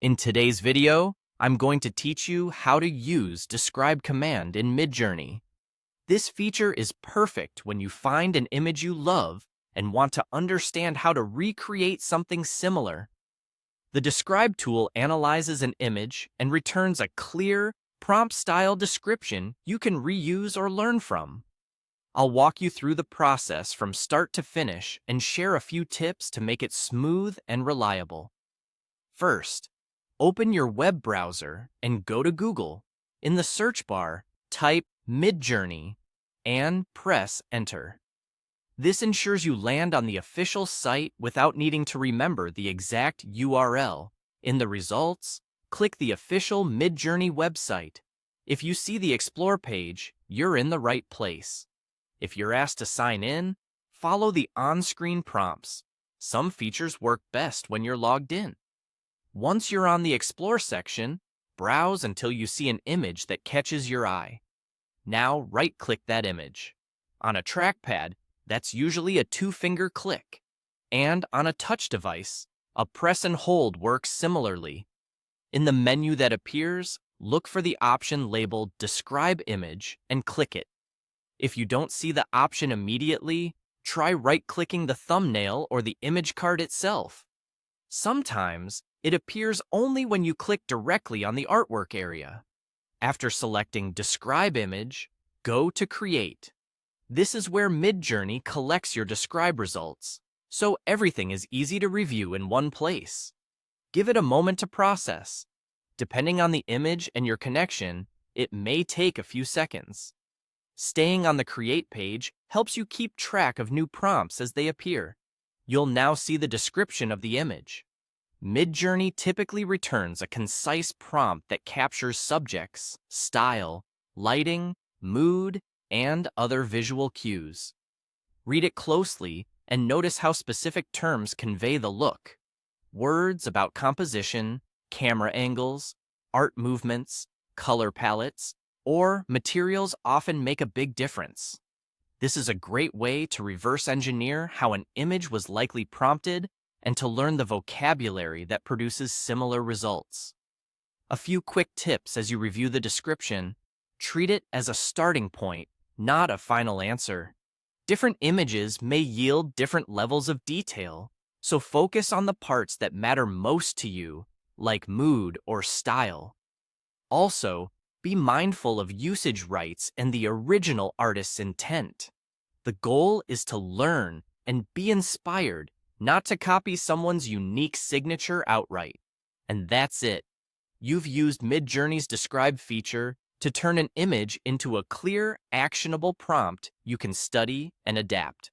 In today's video, I'm going to teach you how to use Describe command in Midjourney. This feature is perfect when you find an image you love and want to understand how to recreate something similar. The Describe tool analyzes an image and returns a clear, prompt-style description you can reuse or learn from. I'll walk you through the process from start to finish and share a few tips to make it smooth and reliable. First, open your web browser and go to Google. In the search bar, type Midjourney and press Enter. This ensures you land on the official site without needing to remember the exact URL. In the results, click the official Midjourney website. If you see the Explore page, you're in the right place. If you're asked to sign in, follow the on-screen prompts. Some features work best when you're logged in. Once you're on the Explore section, browse until you see an image that catches your eye. Now right-click that image. On a trackpad, that's usually a 2-finger click. And on a touch device, a press and hold works similarly. In the menu that appears, look for the option labeled Describe Image and click it. If you don't see the option immediately, try right-clicking the thumbnail or the image card itself. Sometimes, it appears only when you click directly on the artwork area. After selecting Describe Image, go to Create. This is where Midjourney collects your Describe results, so everything is easy to review in one place. Give it a moment to process. Depending on the image and your connection, it may take a few seconds. Staying on the Create page helps you keep track of new prompts as they appear. You'll now see the description of the image. Midjourney typically returns a concise prompt that captures subjects, style, lighting, mood, and other visual cues. Read it closely and notice how specific terms convey the look. Words about composition, camera angles, art movements, color palettes, or materials often make a big difference. This is a great way to reverse engineer how an image was likely prompted and to learn the vocabulary that produces similar results. A few quick tips as you review the description: treat it as a starting point, not a final answer. Different images may yield different levels of detail, so focus on the parts that matter most to you, like mood or style. Also, be mindful of usage rights and the original artist's intent. The goal is to learn and be inspired, not to copy someone's unique signature outright. And that's it. You've used Midjourney's Describe feature to turn an image into a clear, actionable prompt you can study and adapt.